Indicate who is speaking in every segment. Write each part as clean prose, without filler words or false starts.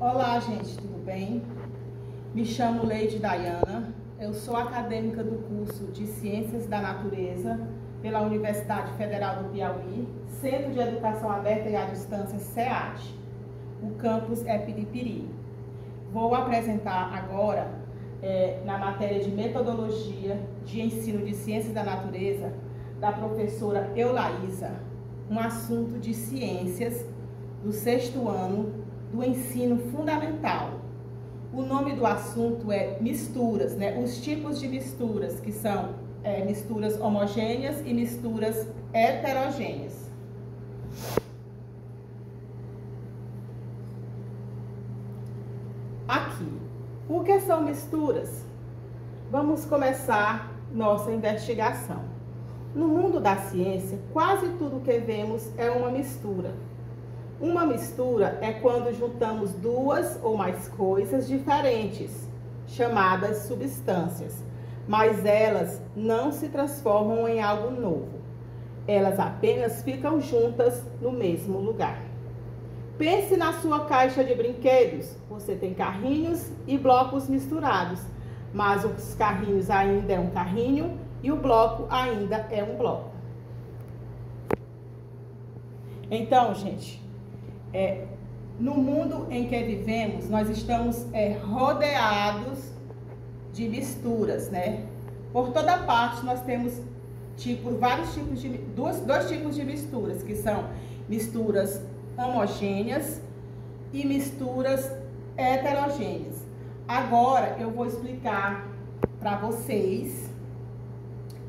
Speaker 1: Olá, gente, tudo bem? Me chamo Leide Dayana, eu sou acadêmica do curso de Ciências da Natureza pela Universidade Federal do Piauí, Centro de Educação Aberta e à Distância, SEAD. O campus é Piripiri. Vou apresentar agora, na matéria de Metodologia de Ensino de Ciências da Natureza, da professora Eulaísa, um assunto de Ciências do 6º ano do Ensino Fundamental. O nome do assunto é misturas, né? Os tipos de misturas, que são misturas homogêneas e misturas heterogêneas. Aqui, o que são misturas? Vamos começar nossa investigação. No mundo da ciência, quase tudo que vemos é uma mistura. Uma mistura é quando juntamos duas ou mais coisas diferentes, chamadas substâncias, mas elas não se transformam em algo novo. Elas apenas ficam juntas no mesmo lugar. Pense na sua caixa de brinquedos. Você tem carrinhos e blocos misturados, mas os carrinhos ainda é um carrinho e o bloco ainda é um bloco. Então, gente, no mundo em que vivemos, nós estamos rodeados de misturas, né? Por toda parte nós temos dois tipos de misturas, que são misturas homogêneas e misturas heterogêneas. Agora eu vou explicar para vocês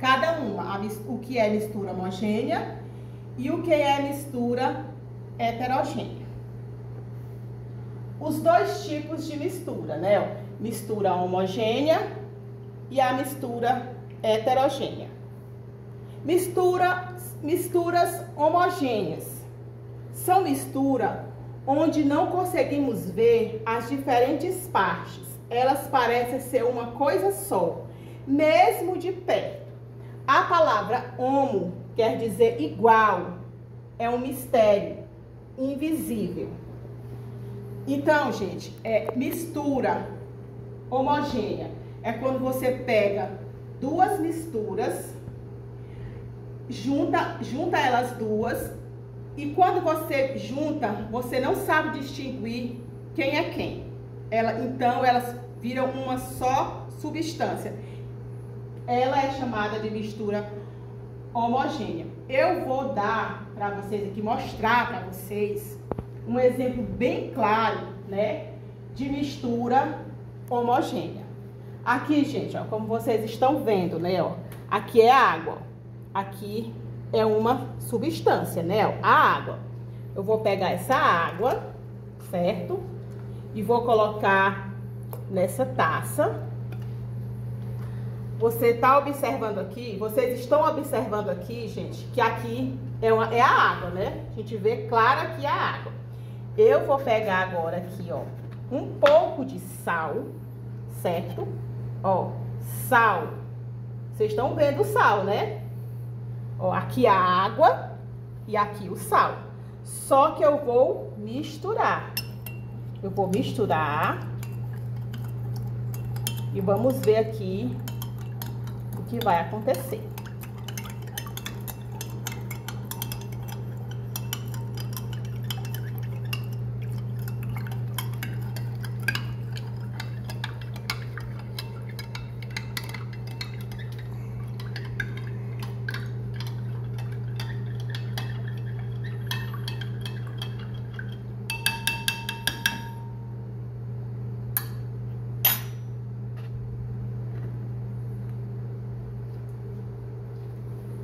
Speaker 1: cada uma, o que é mistura homogênea e o que é mistura heterogênea. Os dois tipos de mistura, né? Mistura homogênea e a mistura heterogênea. Misturas homogêneas são misturas onde não conseguimos ver as diferentes partes. Elas parecem ser uma coisa só, mesmo de perto. A palavra homo quer dizer igual, é um mistério invisível. Então, gente, mistura homogênea é quando você pega duas misturas, junta elas duas, e quando você junta, você não sabe distinguir quem é quem. Então, elas viram uma só substância. Ela é chamada de mistura homogênea. Eu vou dar para vocês aqui, mostrar para vocês um exemplo bem claro, né, de mistura homogênea. Aqui, gente, ó, como vocês estão vendo, né, ó, aqui é a água, aqui é uma substância, né, ó, a água. Eu vou pegar essa água, certo? E vou colocar nessa taça. Vocês estão observando aqui, gente, que aqui é a água, né? A gente vê claro aqui a água. Eu vou pegar agora aqui, ó, um pouco de sal, certo? Ó, sal. Vocês estão vendo o sal, né? Ó, aqui a água e aqui o sal. Só que eu vou misturar. Eu vou misturar. E vamos ver aqui o que vai acontecer.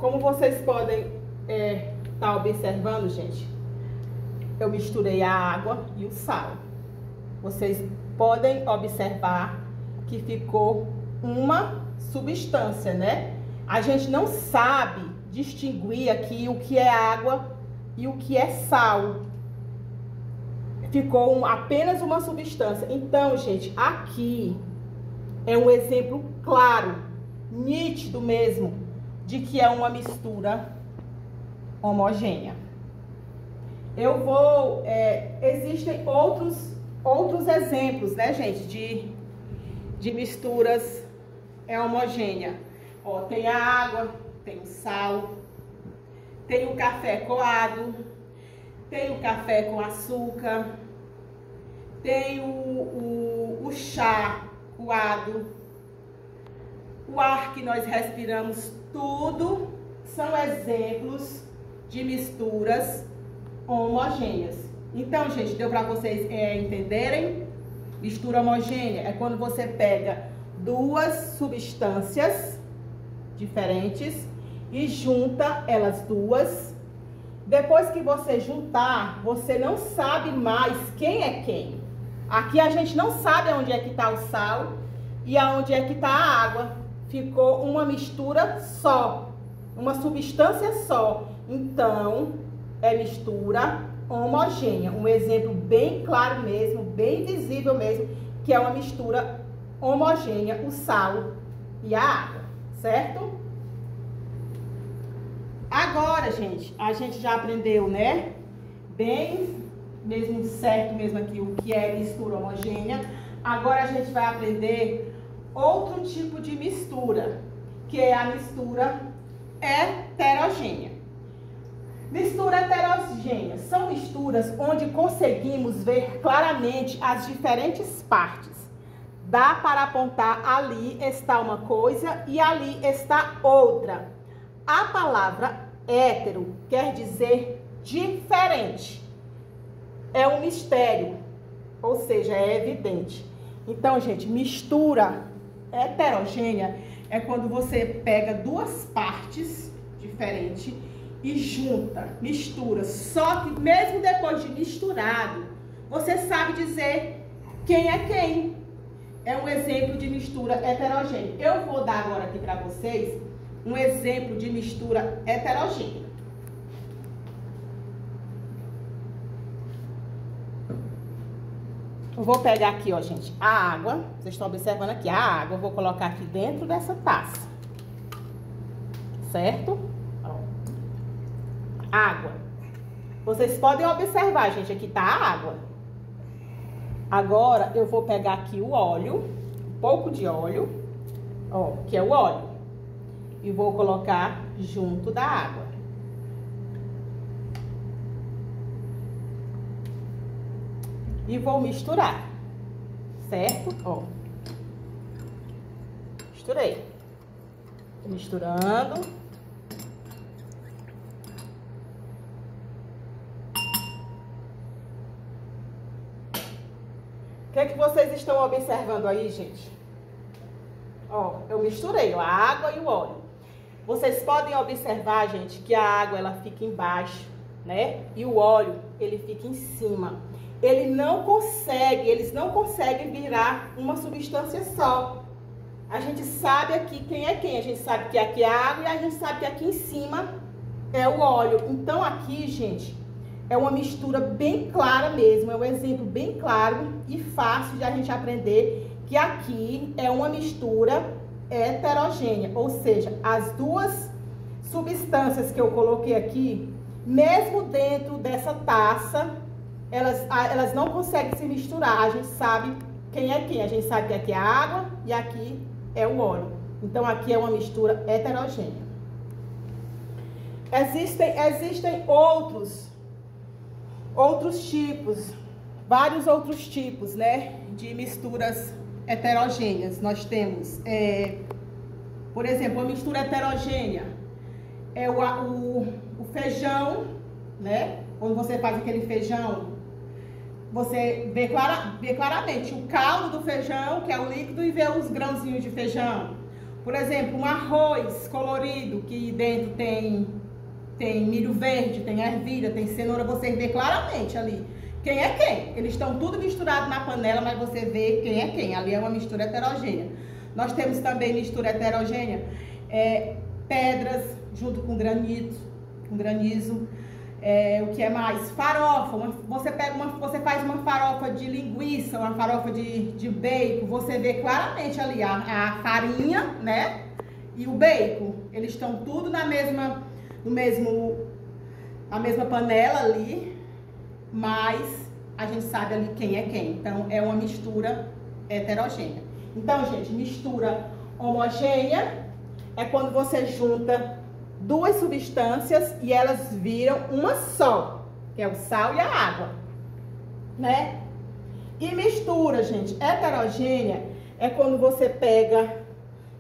Speaker 1: Como vocês podem estar observando, gente, eu misturei a água e o sal. Vocês podem observar que ficou uma substância, né? A gente não sabe distinguir aqui o que é água e o que é sal. Ficou apenas uma substância. Então, gente, aqui é um exemplo claro, nítido mesmo, de que é uma mistura homogênea. Existem outros exemplos, né, gente, de misturas homogêneas. Ó, tem a água, tem o sal, tem o café coado, tem o café com açúcar, tem o chá coado, o ar que nós respiramos, tudo são exemplos de misturas homogêneas. Então, gente, deu para vocês entenderem? Mistura homogênea é quando você pega duas substâncias diferentes e junta elas duas. Depois que você juntar, você não sabe mais quem é quem. Aqui a gente não sabe onde é que está o sal e aonde é que está a água. Ficou uma mistura só, uma substância só. Então, é mistura homogênea. Um exemplo bem claro mesmo, bem visível mesmo, que é uma mistura homogênea, o sal e a água, certo? Agora, gente, a gente já aprendeu, né? Bem, mesmo certo mesmo aqui, o que é mistura homogênea. Agora a gente vai aprender outro tipo de mistura, que é a mistura heterogênea. Mistura heterogênea são misturas onde conseguimos ver claramente as diferentes partes. Dá para apontar ali está uma coisa e ali está outra. A palavra hétero quer dizer diferente. É um mistério, ou seja, é evidente. Então, gente, mistura heterogênea é quando você pega duas partes diferentes e junta, mistura. Só que mesmo depois de misturado, você sabe dizer quem é quem. É um exemplo de mistura heterogênea. Eu vou dar agora aqui para vocês um exemplo de mistura heterogênea. Eu vou pegar aqui, ó, gente, a água. Vocês estão observando aqui, a água. Eu vou colocar aqui dentro dessa taça. Certo? Ó. Água. Vocês podem observar, gente, aqui tá a água. Agora, eu vou pegar aqui o óleo, um pouco de óleo, ó, que é o óleo. E vou colocar junto da água. E vou misturar, certo? Ó. Misturei. Misturando. O que é que vocês estão observando aí, gente? Ó, eu misturei a água e o óleo. Vocês podem observar, gente, que a água ela fica embaixo, né? E o óleo, ele fica em cima. Eles não conseguem virar uma substância só. A gente sabe aqui quem é quem. A gente sabe que aqui é a água e a gente sabe que aqui em cima é o óleo. Então aqui, gente, é uma mistura bem clara mesmo. É um exemplo bem claro e fácil de a gente aprender que aqui é uma mistura heterogênea. Ou seja, as duas substâncias que eu coloquei aqui, mesmo dentro dessa taça, elas não conseguem se misturar. A gente sabe quem é quem. A gente sabe que aqui é a água e aqui é o óleo. Então, aqui é uma mistura heterogênea. Existem outros tipos, vários outros tipos, né, de misturas heterogêneas. Nós temos, por exemplo, a mistura heterogênea é o feijão, né? Quando você faz aquele feijão, você vê claramente o caldo do feijão, que é o líquido, e vê os grãozinhos de feijão. Por exemplo, um arroz colorido, que dentro tem milho verde, tem ervilha, tem cenoura, você vê claramente ali quem é quem. Eles estão tudo misturado na panela, mas você vê quem é quem. Ali é uma mistura heterogênea. Nós temos também mistura heterogênea, pedras junto com granizo. O que é mais? Farofa. Você faz uma farofa de linguiça, uma farofa de bacon. Você vê claramente ali a farinha, né? E o bacon. Eles estão tudo na mesma panela ali, mas a gente sabe ali quem é quem. Então, é uma mistura heterogênea. Então, gente, mistura homogênea é quando você junta duas substâncias e elas viram uma só, que é o sal e a água, né? E mistura, gente, heterogênea é quando você pega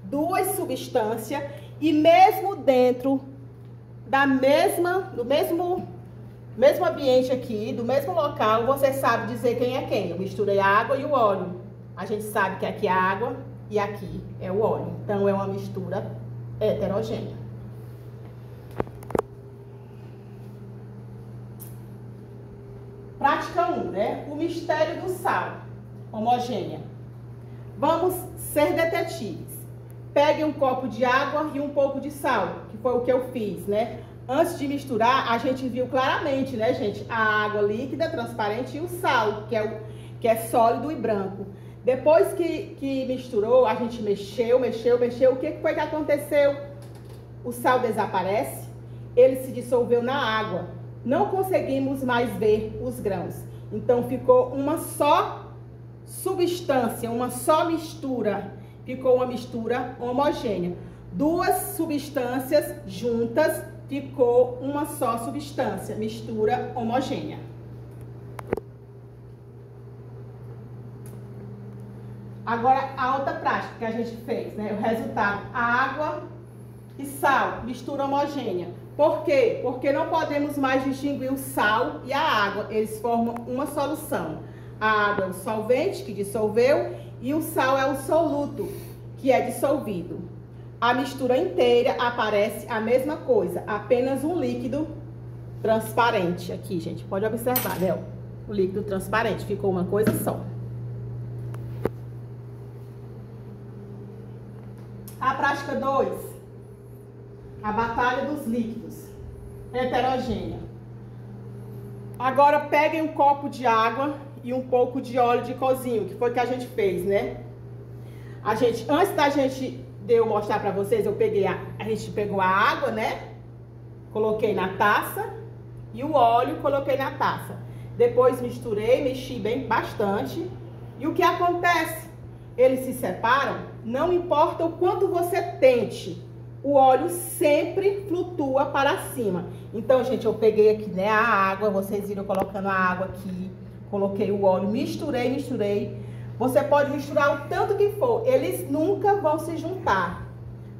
Speaker 1: duas substâncias e mesmo dentro do mesmo ambiente aqui, do mesmo local, você sabe dizer quem é quem. Eu misturei a água e o óleo. A gente sabe que aqui é a água e aqui é o óleo. Então, é uma mistura heterogênea. Prática 1, né? O mistério do sal, homogênea. Vamos ser detetives. Pegue um copo de água e um pouco de sal, que foi o que eu fiz, né? Antes de misturar, a gente viu claramente, né, gente? A água líquida, transparente e o sal, que é sólido e branco. Depois que misturou, a gente mexeu. O que foi que aconteceu? O sal desaparece, ele se dissolveu na água. Não conseguimos mais ver os grãos. Então, ficou uma só substância, uma só mistura. Ficou uma mistura homogênea. Duas substâncias juntas, ficou uma só substância, mistura homogênea. Agora, a outra prática que a gente fez, né? O resultado, a água e sal, mistura homogênea. Por quê? Porque não podemos mais distinguir o sal e a água, eles formam uma solução. A água é o solvente, que dissolveu, e o sal é o soluto, que é dissolvido. A mistura inteira aparece a mesma coisa, apenas um líquido transparente. Aqui, gente, pode observar, né? O líquido transparente, ficou uma coisa só. A prática 2, a batalha dos líquidos, heterogênea. Agora, peguem um copo de água e um pouco de óleo de cozinho, que foi o que a gente fez, né? Antes da gente de eu mostrar pra vocês, a gente pegou a água, né? Coloquei na taça e o óleo coloquei na taça. Depois misturei, mexi bastante. E o que acontece? Eles se separam, não importa o quanto você tente, o óleo sempre flutua para cima. Então, gente, eu peguei aqui, né, a água, vocês viram colocando a água aqui, coloquei o óleo, misturei. Você pode misturar o tanto que for, eles nunca vão se juntar,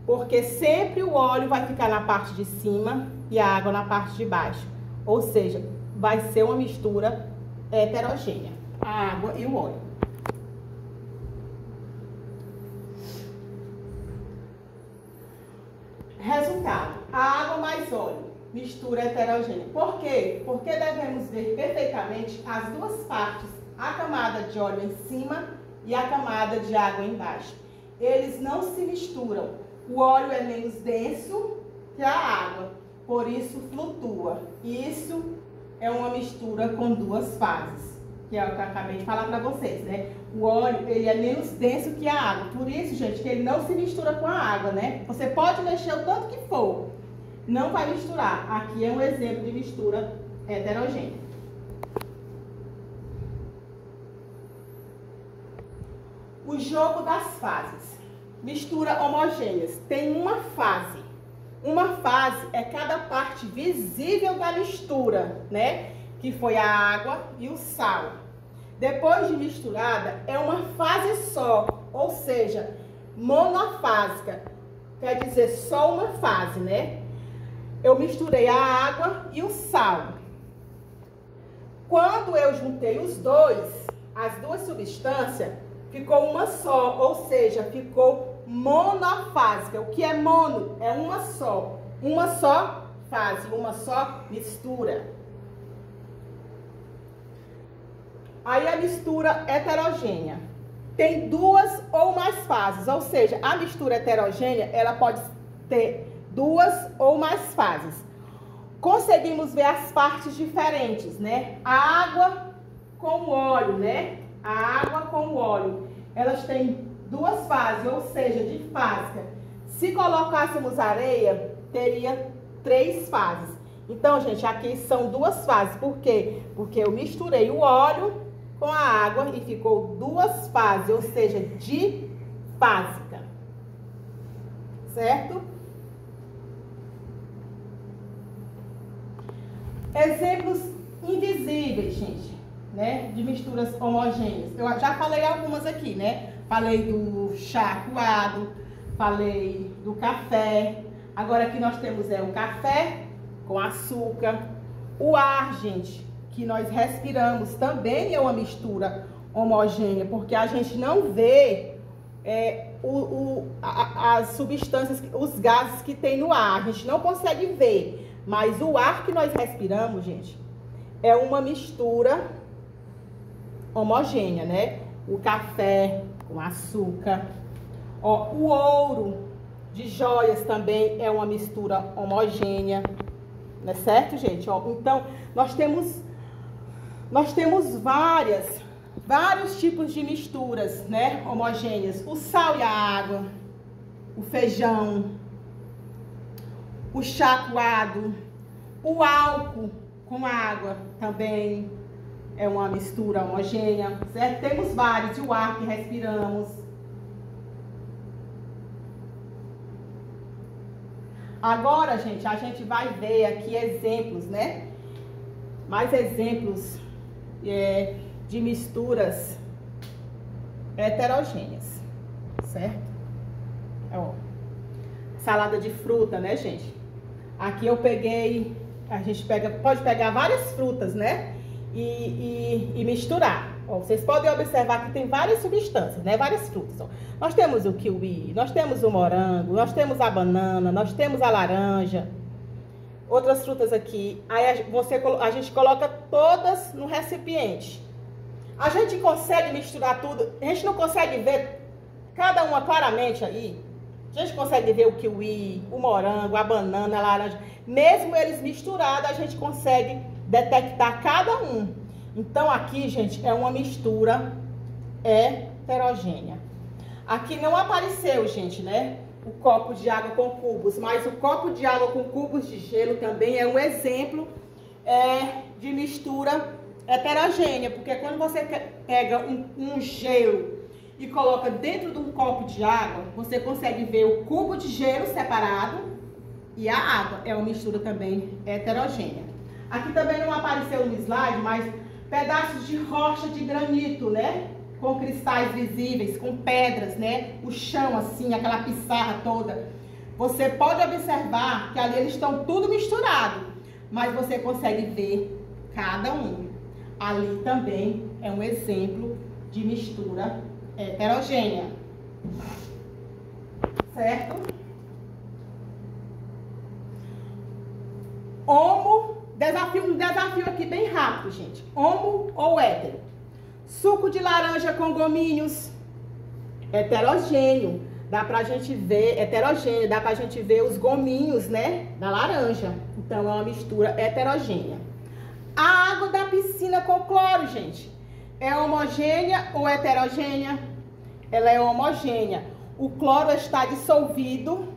Speaker 1: porque sempre o óleo vai ficar na parte de cima e a água na parte de baixo. Ou seja, vai ser uma mistura heterogênea, a água e o óleo. Resultado, a água mais óleo, mistura heterogênea. Por quê? Porque devemos ver perfeitamente as duas partes, a camada de óleo em cima e a camada de água embaixo. Eles não se misturam. O óleo é menos denso que a água, por isso flutua. Isso é uma mistura com duas fases, que é o que eu acabei de falar para vocês, né? O óleo, ele é menos denso que a água. Por isso, gente, que ele não se mistura com a água, né? Você pode mexer o tanto que for, não vai misturar. Aqui é um exemplo de mistura heterogênea. O jogo das fases. Mistura homogêneas. Tem uma fase. Uma fase é cada parte visível da mistura, né? Que foi a água e o sal. Depois de misturada, é uma fase só, ou seja, monofásica. Quer dizer, só uma fase, né? Eu misturei a água e o sal. Quando eu juntei os dois, as duas substâncias, ficou uma só, ou seja, ficou monofásica. O que é mono? É uma só fase, uma só mistura. Aí a mistura heterogênea. Tem duas ou mais fases, ou seja, a mistura heterogênea, ela pode ter duas ou mais fases. Conseguimos ver as partes diferentes, né? A água com o óleo, né? A água com o óleo. Elas têm duas fases, ou seja, difásica. Se colocássemos areia, teria três fases. Então, gente, aqui são duas fases. Por quê? Porque eu misturei o óleo com a água e ficou duas fases, ou seja, difásica. Certo? Exemplos invisíveis, gente, né? De misturas homogêneas. Eu já falei algumas aqui, né? Falei do chá coado, falei do café. Agora aqui nós temos o café com açúcar. O ar, gente, que nós respiramos também é uma mistura homogênea, porque a gente não vê as substâncias, os gases que tem no ar, a gente não consegue ver. Mas o ar que nós respiramos, gente, é uma mistura homogênea, né? O café com açúcar. Ó, o ouro de joias também é uma mistura homogênea. Não é certo, gente? Ó, então, nós temos vários tipos de misturas, né? Homogêneas. O sal e a água, o feijão, o chá coado, o álcool com água também é uma mistura homogênea, certo? Temos vários, o ar que respiramos. Agora, gente, a gente vai ver aqui exemplos, né? Mais exemplos de misturas heterogêneas, certo? Ó, salada de fruta, né, gente? Aqui eu peguei, a gente pode pegar várias frutas, né? E misturar. Ó, vocês podem observar que tem várias substâncias, né? Várias frutas. Ó. Nós temos o kiwi, nós temos o morango, nós temos a banana, nós temos a laranja. Outras frutas aqui. Aí a gente coloca todas no recipiente. A gente consegue misturar tudo. A gente não consegue ver cada uma claramente aí. A gente consegue ver o kiwi, o morango, a banana, a laranja. Mesmo eles misturados, a gente consegue detectar cada um. Então aqui, gente, é uma mistura heterogênea. Aqui não apareceu, gente, né? O copo de água com cubos, mas o copo de água com cubos de gelo também é um exemplo de mistura heterogênea, porque quando você pega um gelo e coloca dentro de um copo de água, você consegue ver o cubo de gelo separado e a água. É uma mistura também heterogênea. Aqui também não apareceu no slide, mas pedaços de rocha de granito, né? Com cristais visíveis, com pedras, né? O chão assim, aquela pissarra toda. Você pode observar que ali eles estão tudo misturado, mas você consegue ver cada um. Ali também é um exemplo de mistura heterogênea. Certo? Um desafio aqui bem rápido, gente. Homo ou hétero? Suco de laranja com gominhos, heterogêneo. Dá pra gente ver, heterogêneo, dá pra gente ver os gominhos, né, da laranja. Então, é uma mistura heterogênea. A água da piscina com cloro, gente, é homogênea ou heterogênea? Ela é homogênea. O cloro está dissolvido.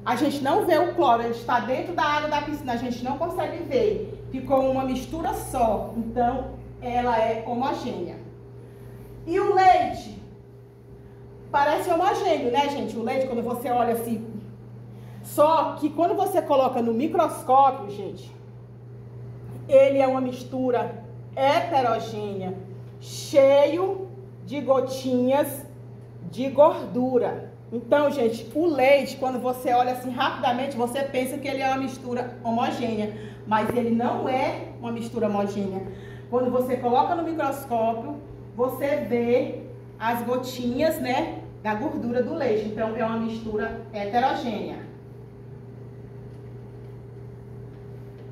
Speaker 1: A gente não vê o cloro, ele está dentro da água da piscina, a gente não consegue ver. Ficou uma mistura só, então ela é homogênea. E o leite? Parece homogêneo, né, gente? O leite, quando você olha assim. Só que quando você coloca no microscópio, gente, ele é uma mistura heterogênea, cheio de gotinhas de gordura. Então, gente, o leite, quando você olha assim rapidamente, você pensa que ele é uma mistura homogênea, mas ele não é uma mistura homogênea. Quando você coloca no microscópio, você vê as gotinhas, né, da gordura do leite. Então, é uma mistura heterogênea.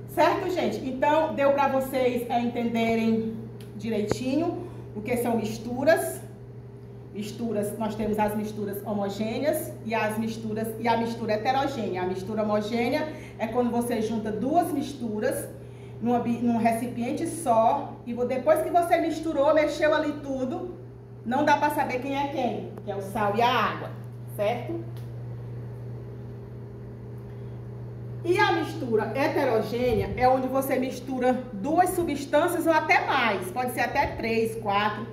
Speaker 1: Certo, gente? Então, deu para vocês entenderem direitinho o que são misturas. Nós temos as misturas homogêneas e a mistura heterogênea. A mistura homogênea é quando você junta duas misturas num recipiente só e depois que você misturou, mexeu ali tudo, não dá para saber quem é quem, que é o sal e a água, certo? E a mistura heterogênea é onde você mistura duas substâncias ou até mais, pode ser até 3, 4.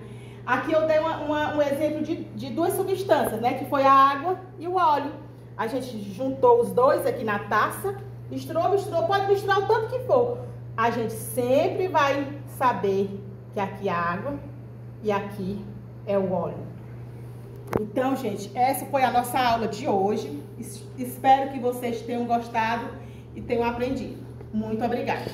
Speaker 1: Aqui eu dei um exemplo de duas substâncias, né? Que foi a água e o óleo. A gente juntou os dois aqui na taça, misturou, pode misturar o tanto que for. A gente sempre vai saber que aqui é a água e aqui é o óleo. Então, gente, essa foi a nossa aula de hoje. Espero que vocês tenham gostado e tenham aprendido. Muito obrigada!